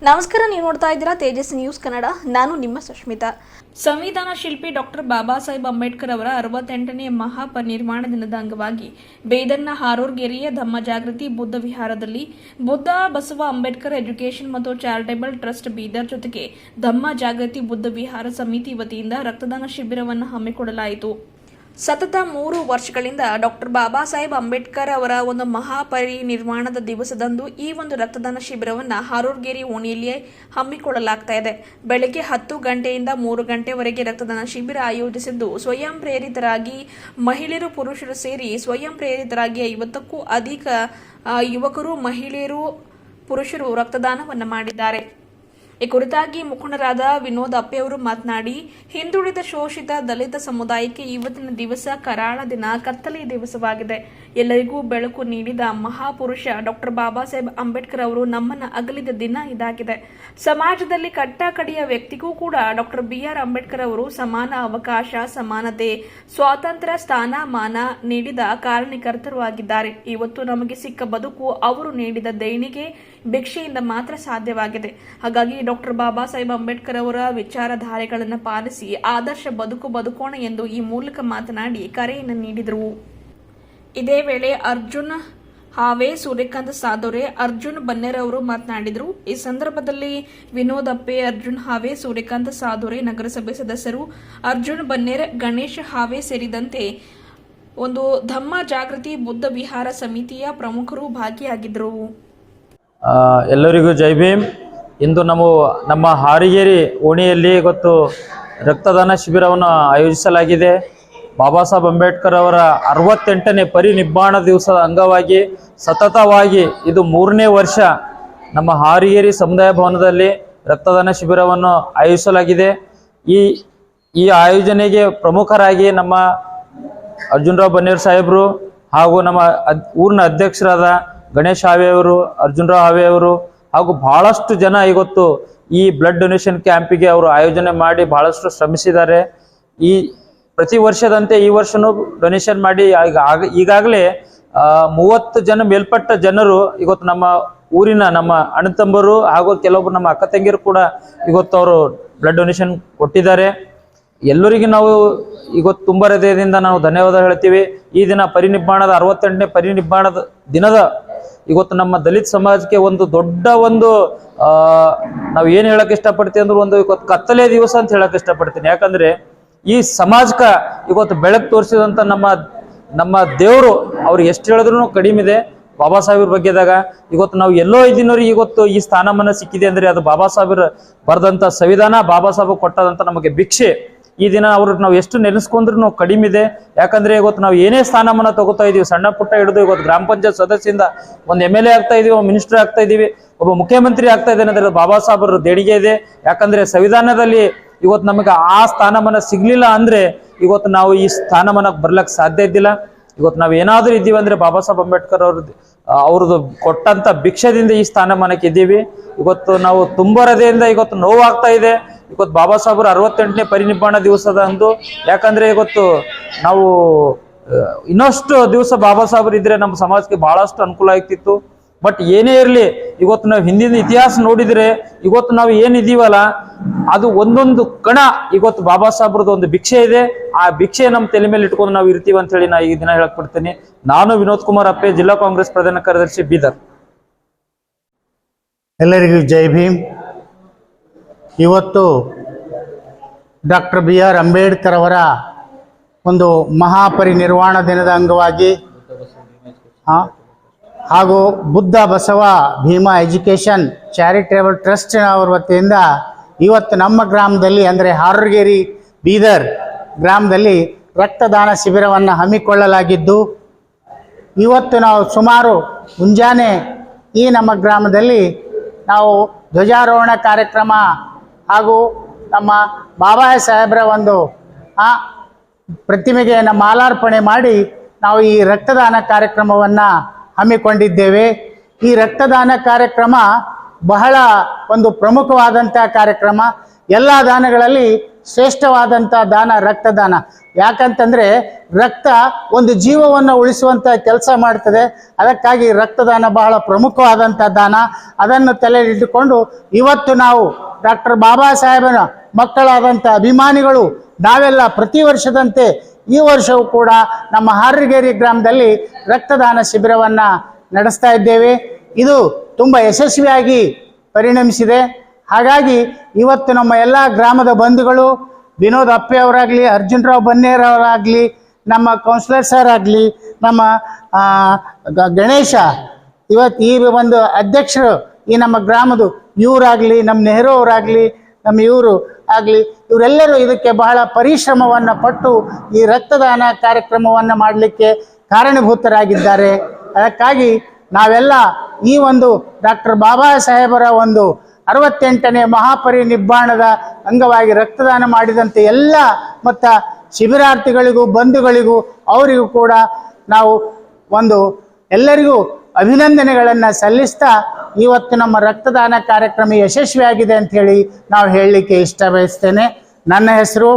ನಮಸ್ಕಾರ, ನೀವು ನೋಡ್ತಾ ಇದ್ದೀರಾ ತೇಜಸ್ ನ್ಯೂಸ್ ಕನ್ನಡ. ನಾನು ನಿಮ್ಮ ಸುಷ್ಮಿತಾ. ಸಂವಿಧಾನ ಶಿಲ್ಪಿ ಡಾಕ್ಟರ್ ಬಾಬಾ ಸಾಹೇಬ್ ಅಂಬೇಡ್ಕರ್ ಅವರ 68ನೇ ಮಹಾಪರಿನಿರ್ವಾಣ ದಿನದ ಅಂಗವಾಗಿ ಬೇದರ್ನ ಹಾರೋರ್ಗೆರೆಯ ಧಮ್ಮ ಜಾಗೃತಿ ಬುದ್ಧ ವಿಹಾರದಲ್ಲಿ ಬುದ್ಧ ಬಸವ ಅಂಬೇಡ್ಕರ್ ಎಜುಕೇಷನ್ ಮತ್ತು ಚಾರಿಟೇಬಲ್ ಟ್ರಸ್ಟ್ ಬೀದರ್ ಜೊತೆಗೆ ಧಮ್ಮ ಜಾಗೃತಿ ಬುದ್ಧ ವಿಹಾರ ಸಮಿತಿ ವತಿಯಿಂದ ರಕ್ತದಾನ ಶಿಬಿರವನ್ನು ಹಮ್ಮಿಕೊಳ್ಳಲಾಯಿತು. ಸತತ 3 ವರ್ಷಗಳಿಂದ ಡಾಕ್ಟರ್ ಬಾಬಾ ಸಾಹೇಬ್ ಅಂಬೇಡ್ಕರ್ ಅವರ ಒಂದು ಮಹಾಪರಿನಿರ್ವಾಣದ ದಿವಸದಂದು ಈ ಒಂದು ರಕ್ತದಾನ ಶಿಬಿರವನ್ನು ಹಾರೋರ್ಗೆರೆ ಓಣಿಯಲ್ಲಿ ಹಮ್ಮಿಕೊಳ್ಳಲಾಗ್ತಾ ಇದೆ. ಬೆಳಗ್ಗೆ 10 ಗಂಟೆಯಿಂದ 3 ಗಂಟೆವರೆಗೆ ರಕ್ತದಾನ ಶಿಬಿರ ಆಯೋಜಿಸಿದ್ದು, ಸ್ವಯಂ ಪ್ರೇರಿತರಾಗಿ ಮಹಿಳೆಯರು ಪುರುಷರು ಸೇರಿ ಸ್ವಯಂ ಪ್ರೇರಿತರಾಗಿ 50ಕ್ಕೂ ಅಧಿಕ ಯುವಕರು, ಮಹಿಳೆಯರು, ಪುರುಷರು ರಕ್ತದಾನವನ್ನು ಮಾಡಿದ್ದಾರೆ. ಈ ಕುರಿತಾಗಿ ಮುಖಂಡರಾದ ವಿನೋದ್ ಅಪ್ಪೆ ಅವರು ಮಾತನಾಡಿ, ಹಿಂದುಳಿದ ಶೋಷಿತ ದಲಿತ ಸಮುದಾಯಕ್ಕೆ ಇವತ್ತಿನ ದಿವಸ ಕರಾಳ ದಿನ, ಕತ್ತಲೆಯ ದಿವಸವಾಗಿದೆ. ಎಲ್ಲರಿಗೂ ಬೆಳಕು ನೀಡಿದ ಮಹಾಪುರುಷ ಡಾಕ್ಟರ್ ಬಾಬಾ ಸಾಹೇಬ್ ಅಂಬೇಡ್ಕರ್ ಅವರು ನಮ್ಮನ್ನು ಅಗಲಿದ ದಿನ ಇದಾಗಿದೆ. ಸಮಾಜದಲ್ಲಿ ಕಟ್ಟಕಡೆಯ ವ್ಯಕ್ತಿಗೂ ಕೂಡ ಡಾಕ್ಟರ್ BR ಅಂಬೇಡ್ಕರ್ ಅವರು ಸಮಾನ ಅವಕಾಶ, ಸಮಾನತೆ, ಸ್ವಾತಂತ್ರ್ಯ, ಸ್ಥಾನಮಾನ ನೀಡಿದ ಕಾರಣಕರ್ತರು ಆಗಿದ್ದಾರೆ. ಇವತ್ತು ನಮಗೆ ಸಿಕ್ಕ ಬದುಕು ಅವರು ನೀಡಿದ ದೇಣಿಗೆ, ಭಿಕ್ಷೆಯಿಂದ ಮಾತ್ರ ಸಾಧ್ಯವಾಗಿದೆ. ಹಾಗಾಗಿ ಡಾಕ್ಟರ್ ಬಾಬಾ ಸಾಹೇಬ್ ಅಂಬೇಡ್ಕರ್ ಅವರ ವಿಚಾರಧಾರೆಗಳನ್ನು ಪಾಲಿಸಿ ಆದರ್ಶ ಬದುಕು ಬದುಕೋಣ ಎಂದು ಈ ಮೂಲಕ ಮಾತನಾಡಿ ಕರೆಯನ್ನು ನೀಡಿದರು. ಇದೇ ವೇಳೆ ಅರ್ಜುನ್ ಹಾವೆ, ಸೂರ್ಯಕಾಂತ್ ಸಾದೋರೆ, ಅರ್ಜುನ್ ಬನ್ನೇರ್ ಅವರು ಮಾತನಾಡಿದರು. ಈ ಸಂದರ್ಭದಲ್ಲಿ ವಿನೋದ್ ಅಪ್ಪೆ, ಅರ್ಜುನ್ ಹಾವೆ, ಸೂರ್ಯಕಾಂತ್ ಸಾದೋರೆ, ನಗರಸಭೆ ಸದಸ್ಯರು ಅರ್ಜುನ್ ಬನ್ನೇರ್, ಗಣೇಶ್ ಹಾವೆ ಸೇರಿದಂತೆ ಒಂದು ಧಮ್ಮ ಜಾಗೃತಿ ಬುದ್ಧ ವಿಹಾರ ಸಮಿತಿಯ ಪ್ರಮುಖರು ಭಾಗಿಯಾಗಿದ್ದರು. ಎಲ್ಲರಿಗೂ ಜೈ ಭೀಮ್. ಇಂದು ನಮ್ಮ ಹಾರೋರ್ಗೆರೆ ಓಣಿಯಲ್ಲಿ ಇವತ್ತು ರಕ್ತದಾನ ಶಿಬಿರವನ್ನು ಆಯೋಜಿಸಲಾಗಿದೆ. ಬಾಬಾ ಸಾಹೇಬ್ ಅಂಬೇಡ್ಕರ್ ಅವರ 68ನೇ ಪರಿನಿಬ್ಬಾಣ ದಿವಸದ ಅಂಗವಾಗಿ ಸತತವಾಗಿ ಇದು 3ನೇ ವರ್ಷ ನಮ್ಮ ಹಾರೋರ್ಗೆರೆ ಸಮುದಾಯ ಭವನದಲ್ಲಿ ರಕ್ತದಾನ ಶಿಬಿರವನ್ನು ಆಯೋಜಿಸಲಾಗಿದೆ. ಈ ಆಯೋಜನೆಗೆ ಪ್ರಮುಖರಾಗಿ ನಮ್ಮ ಅರ್ಜುನರಾವ್ ಬನ್ನೇರ್ ಸಾಹೇಬರು ಹಾಗೂ ನಮ್ಮ ಊರಿನ ಅಧ್ಯಕ್ಷರಾದ ಗಣೇಶ್ ಹಾವೆ ಅವರು, ಅರ್ಜುನರಾವ್ ಹಾವೆ ಅವರು ಹಾಗೂ ಬಹಳಷ್ಟು ಜನ ಇವತ್ತು ಈ ಬ್ಲಡ್ ಡೊನೇಷನ್ ಕ್ಯಾಂಪಿಗೆ ಅವರು ಆಯೋಜನೆ ಮಾಡಿ ಬಹಳಷ್ಟು ಶ್ರಮಿಸಿದ್ದಾರೆ. ಈ ಪ್ರತಿ ವರ್ಷದಂತೆ ಈ ವರ್ಷನೂ ಡೊನೇಷನ್ ಮಾಡಿ ಈಗಾಗಲೇ 30 ಜನ ಮೇಲ್ಪಟ್ಟ ಜನರು ಇವತ್ತು ನಮ್ಮ ಊರಿನ ನಮ್ಮ ಅಣ್ಣ ತಮ್ಮರು ಹಾಗೂ ಕೆಲವೊಬ್ಬರು ನಮ್ಮ ಅಕ್ಕ ತಂಗಿಯರು ಕೂಡ ಇವತ್ತು ಅವರು ಬ್ಲಡ್ ಡೊನೇಷನ್ ಕೊಟ್ಟಿದ್ದಾರೆ. ಎಲ್ಲರಿಗೂ ನಾವು ಇವತ್ತು ತುಂಬ ಹೃದಯದಿಂದ ನಾವು ಧನ್ಯವಾದ ಹೇಳ್ತೀವಿ. ಈ ದಿನ ಪರಿನಿಬ್ಬಾಣದ 68ನೇ ಪರಿನಿಬ್ಬಾಣದ ದಿನದ ಇವತ್ತು ನಮ್ಮ ದಲಿತ ಸಮಾಜಕ್ಕೆ ಒಂದು ದೊಡ್ಡ ನಾವು ಏನು ಹೇಳಕ್ ಇಷ್ಟಪಡ್ತೀವಿ ಅಂದ್ರೆ ಒಂದು ಇವತ್ತು ಕತ್ತಲೆ ದಿವಸ ಅಂತ ಹೇಳಕ್ ಇಷ್ಟಪಡ್ತೀನಿ. ಯಾಕಂದ್ರೆ ಈ ಸಮಾಜಕ್ಕೆ ಇವತ್ತು ಬೆಳಕು ತೋರಿಸಿದಂತ ನಮ್ಮ ದೇವರು ಅವ್ರಿಗೆ ಎಷ್ಟು ಹೇಳಿದ್ರು ಕಡಿಮೆ ಇದೆ. ಬಾಬಾ ಸಾಹೇಬ್ರ ಬಗ್ಗೆದಾಗ ಇವತ್ತು ನಾವು ಎಲ್ಲೋ ಇದ್ದೀನವ್ರಿಗೆ ಇವತ್ತು ಈ ಸ್ಥಾನಮಾನ ಸಿಕ್ಕಿದೆ ಅಂದ್ರೆ ಅದು ಬಾಬಾ ಸಾಹೇಬ್ರ ಬರೆದಂತ ಸಂವಿಧಾನ, ಬಾಬಾ ಸಾಹೇಬ್ ಕೊಟ್ಟದಂತ ನಮಗೆ ಭಿಕ್ಷೆ. ಈ ದಿನ ಅವ್ರಿಗೆ ನಾವು ಎಷ್ಟು ನೆನೆಸ್ಕೊಂಡ್ರು ನಾವು ಕಡಿಮೆ ಇದೆ. ಯಾಕಂದ್ರೆ ಇವತ್ತು ನಾವು ಏನೇ ಸ್ಥಾನಮಾನ ತಗೋತಾ ಇದೀವಿ, ಸಣ್ಣ ಪುಟ್ಟ ಹಿಡಿದು ಇವತ್ತು ಗ್ರಾಮ ಪಂಚಾಯತ್ ಸದಸ್ಯರಿಂದ ಒಂದು MLA ಆಗ್ತಾ ಇದೀವಿ, ಒಬ್ಬ ಮಿನಿಸ್ಟರ್ ಆಗ್ತಾ ಇದೀವಿ, ಒಬ್ಬ ಮುಖ್ಯಮಂತ್ರಿ ಆಗ್ತಾ ಇದ್ದೇನೆ ಅಂದ್ರೆ ಬಾಬಾ ಸಾಹೇಬ್ರ ದೇಣಿಗೆ ಇದೆ. ಯಾಕಂದ್ರೆ ಸಂವಿಧಾನದಲ್ಲಿ ಇವತ್ತು ನಮಗೆ ಆ ಸ್ಥಾನಮಾನ ಸಿಗ್ಲಿಲ್ಲ ಅಂದ್ರೆ ಇವತ್ತು ನಾವು ಈ ಸ್ಥಾನಮಾನಕ್ಕೆ ಬರ್ಲಕ್ಕೆ ಸಾಧ್ಯ ಇದ್ದಿಲ್ಲ. ಇವತ್ತು ನಾವು ಏನಾದ್ರೂ ಇದ್ದೀವಿ ಅಂದ್ರೆ ಬಾಬಾ ಸಾಹೇಬ್ ಅಂಬೇಡ್ಕರ್ ಅವ್ರದ್ದು ಕೊಟ್ಟಂತ ಭಿಕ್ಷದಿಂದ ಈ ಸ್ಥಾನಮಾನಕ್ಕೆ ಇದ್ದೀವಿ. ಇವತ್ತು ನಾವು ತುಂಬಾ ಹೃದಯದಿಂದ ಇವತ್ತು ನೋವಾಗ್ತಾ ಇದೆ. ಇವತ್ತು ಬಾಬಾ ಸಾಹೇಬ್ರ 68ನೇ ಪರಿನಿಬ್ಬಾಣ ದಿವಸದ ಅಂದು. ಯಾಕಂದ್ರೆ ಇವತ್ತು ನಾವು ಇನ್ನಷ್ಟು ದಿವಸ ಬಾಬಾ ಸಾಹೇಬ್ರು ಇದ್ರೆ ನಮ್ಮ ಸಮಾಜಕ್ಕೆ ಬಹಳಷ್ಟು ಅನುಕೂಲ ಆಗ್ತಿತ್ತು. ಬಟ್ ಏನೇ ಇರಲಿ, ಇವತ್ತು ನಾವು ಹಿಂದಿನ ಇತಿಹಾಸ ನೋಡಿದ್ರೆ ಇವತ್ತು ನಾವು ಏನಿದೀವಲ್ಲ ಅದು ಒಂದೊಂದು ಕಣ ಇವತ್ತು ಬಾಬಾ ಸಾಹೇಬ್ರದ್ದು ಒಂದು ಭಿಕ್ಷೆ ಇದೆ. ಆ ಭಿಕ್ಷೆ ನಮ್ಮ ತಲೆ ಮೇಲೆ ಇಟ್ಕೊಂಡು ನಾವು ಇರ್ತೀವಿ ಅಂತ ಹೇಳಿ ನಾ ಈ ದಿನ ಹೇಳಕ್ ಬಿಡ್ತೀನಿ. ನಾನು ವಿನೋದ್ ಕುಮಾರ್ ಅಪ್ಪೆ, ಜಿಲ್ಲಾ ಕಾಂಗ್ರೆಸ್ ಪ್ರಧಾನ ಕಾರ್ಯದರ್ಶಿ, ಬೀದರ್. ಎಲ್ಲರಿಗೂ ಜೈ ಭೀಮ್. ಇವತ್ತು ಡಾಕ್ಟರ್ BR ಅಂಬೇಡ್ಕರ್ ಅವರ ಒಂದು ಮಹಾಪರಿನಿರ್ವಾಣ ದಿನದ ಅಂಗವಾಗಿ ಹಾಗೂ Buddha Basava Bhima education charitable trust ಅವರ ವತಿಯಿಂದ ಇವತ್ತು ನಮ್ಮ ಗ್ರಾಮದಲ್ಲಿ ಅಂದರೆ ಹಾರೋರ್ಗೆರೆ ಬೀದರ್ ಗ್ರಾಮದಲ್ಲಿ ರಕ್ತದಾನ ಶಿಬಿರವನ್ನು ಹಮ್ಮಿಕೊಳ್ಳಲಾಗಿದ್ದು, ಇವತ್ತು ನಾವು ಸುಮಾರು ಮುಂಜಾನೆ ಈ ನಮ್ಮ ಗ್ರಾಮದಲ್ಲಿ ನಾವು ಧ್ವಜಾರೋಹಣ ಕಾರ್ಯಕ್ರಮ ಹಾಗೂ ನಮ್ಮ ಬಾಬಾ ಸಾಹೇಬ್ರ ಒಂದು ಪ್ರತಿಮೆಗೆ ಮಾಲಾರ್ಪಣೆ ಮಾಡಿ ನಾವು ಈ ರಕ್ತದಾನ ಕಾರ್ಯಕ್ರಮವನ್ನು ಹಮ್ಮಿಕೊಂಡಿದ್ದೇವೆ. ಈ ರಕ್ತದಾನ ಕಾರ್ಯಕ್ರಮ ಬಹಳ ಒಂದು ಪ್ರಮುಖವಾದಂಥ ಕಾರ್ಯಕ್ರಮ. ಎಲ್ಲ ದಾನಗಳಲ್ಲಿ ಶ್ರೇಷ್ಠವಾದಂಥ ದಾನ ರಕ್ತದಾನ. ಯಾಕಂತಂದರೆ ರಕ್ತ ಒಂದು ಜೀವವನ್ನು ಉಳಿಸುವಂಥ ಕೆಲಸ ಮಾಡ್ತದೆ. ಅದಕ್ಕಾಗಿ ರಕ್ತದಾನ ಬಹಳ ಪ್ರಮುಖವಾದಂಥ ದಾನ. ಅದನ್ನು ತಲೆಯಲ್ಲಿಟ್ಟುಕೊಂಡು ಇವತ್ತು ನಾವು ಡಾಕ್ಟರ್ ಬಾಬಾ ಸಾಹೇಬನ ಮಕ್ಕಳಾದಂಥ ಅಭಿಮಾನಿಗಳು ನಾವೆಲ್ಲ ಪ್ರತಿ ವರ್ಷದಂತೆ ಈ ವರ್ಷವೂ ಕೂಡ ನಮ್ಮ ಹಾರಗೇರಿ ಗ್ರಾಮದಲ್ಲಿ ರಕ್ತದಾನ ಶಿಬಿರವನ್ನು ನಡೆಸ್ತಾ ಇದ್ದೇವೆ. ಇದು ತುಂಬ ಯಶಸ್ವಿಯಾಗಿ ಪರಿಣಮಿಸಿದೆ. ಹಾಗಾಗಿ ಇವತ್ತು ನಮ್ಮ ಎಲ್ಲ ಗ್ರಾಮದ ಬಂಧುಗಳು, ವಿನೋದ್ ಅಪ್ಪೆ ಅವರಾಗಲಿ, ಅರ್ಜುನರಾವ್ ಬನ್ನೇರ್ ಅವರಾಗಲಿ, ನಮ್ಮ ಕೌನ್ಸಿಲರ್ ಸರ್ ಆಗಲಿ, ನಮ್ಮ ಗಣೇಶ, ಇವತ್ತು ಈ ಒಂದು ಅಧ್ಯಕ್ಷರು ಈ ನಮ್ಮ ಗ್ರಾಮದ ಇವರಾಗಲಿ, ನಮ್ಮ ನೆಹರು ಅವರಾಗಲಿ, ನಮ್ಮ ಇವರು ಆಗಲಿ, ಇವರೆಲ್ಲರೂ ಇದಕ್ಕೆ ಬಹಳ ಪರಿಶ್ರಮವನ್ನು ಪಟ್ಟು ಈ ರಕ್ತದಾನ ಕಾರ್ಯಕ್ರಮವನ್ನು ಮಾಡಲಿಕ್ಕೆ ಕಾರಣಭೂತರಾಗಿದ್ದಾರೆ. ಅದಕ್ಕಾಗಿ ನಾವೆಲ್ಲ ಈ ಒಂದು ಡಾಕ್ಟರ್ ಬಾಬಾ ಸಾಹೇಬರ ಒಂದು 68ನೇ ಮಹಾಪರಿನಿಬ್ಬಾಣದ ಅಂಗವಾಗಿ ರಕ್ತದಾನ ಮಾಡಿದಂಥ ಎಲ್ಲ ಮತ್ತು ಶಿಬಿರಾರ್ಥಿಗಳಿಗೂ ಬಂಧುಗಳಿಗೂ ಅವರಿಗೂ ಕೂಡ ನಾವು ಎಲ್ಲರಿಗೂ ಅಭಿನಂದನೆಗಳನ್ನು ಸಲ್ಲಿಸ್ತಾ ಇವತ್ತು ನಮ್ಮ ರಕ್ತದಾನ ಕಾರ್ಯಕ್ರಮ ಯಶಸ್ವಿಯಾಗಿದೆ ಅಂಥೇಳಿ ನಾವು ಹೇಳಲಿಕ್ಕೆ ಇಷ್ಟ ಬಯಸ್ತೇನೆ. ನನ್ನ ಹೆಸರು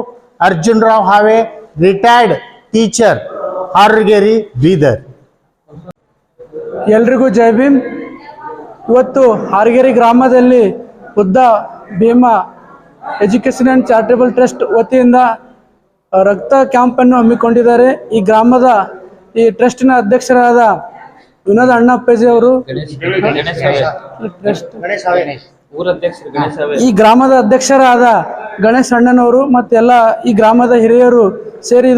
ಅರ್ಜುನರಾವ್ ಹಾವೆ, ರಿಟೈರ್ಡ್ ಟೀಚರ್, ಹಾರಗೇರಿ, ಬೀದರ್. ಎಲ್ರಿಗೂ ಜೈ ಭೀಮ್. ಇವತ್ತು ಹಾರಗೇರಿ ಗ್ರಾಮದಲ್ಲಿ Buddha Bhima education and charitable trust ವತಿಯಿಂದ ರಕ್ತ ಕ್ಯಾಂಪನ್ನು ಹಮ್ಮಿಕೊಂಡಿದ್ದಾರೆ. ಈ ಗ್ರಾಮದ ಈ ಟ್ರಸ್ಟಿನ ಅಧ್ಯಕ್ಷರಾದ ವಿನೋದ್ ಅಣ್ಣಪ್ಪಜಿ ಅವರು, ಈ ಗ್ರಾಮದ ಅಧ್ಯಕ್ಷರಾದ ಗಣೇಶ್ ಅಣ್ಣನವರು ಮತ್ತೆಲ್ಲ ಈ ಗ್ರಾಮದ ಹಿರಿಯರು ಸೇರಿ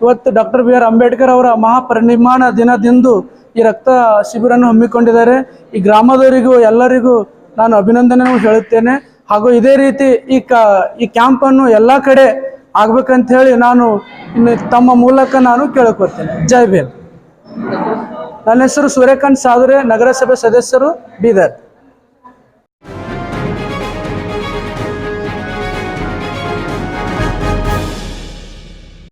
ಇವತ್ತು ಡಾಕ್ಟರ್ ಬಿ ಆರ್ ಅಂಬೇಡ್ಕರ್ ಅವರ ಮಹಾಪರಿನಿರ್ವಾಣ ದಿನದಂದು ಈ ರಕ್ತ ಶಿಬಿರನ್ನು ಹಮ್ಮಿಕೊಂಡಿದ್ದಾರೆ. ಈ ಗ್ರಾಮದವರಿಗೂ ಎಲ್ಲರಿಗೂ ನಾನು ಅಭಿನಂದನೆ ಹೇಳುತ್ತೇನೆ. ಹಾಗೂ ಇದೇ ರೀತಿ ಈ ಕ್ಯಾಂಪನ್ನು ಎಲ್ಲ ಕಡೆ ಆಗ್ಬೇಕಂತ ಹೇಳಿ ನಾನು ತಮ್ಮ ಮೂಲಕ ನಾನು ಕೇಳ್ಕೊಳ್ತೇನೆ. ಜೈ ಭೀಮ್. ನನ್ನ ಹೆಸರು ಸೂರ್ಯಕಾಂತ್ ಸಾದುರೆ, ನಗರಸಭೆ ಸದಸ್ಯರು, ಬೀದರ್.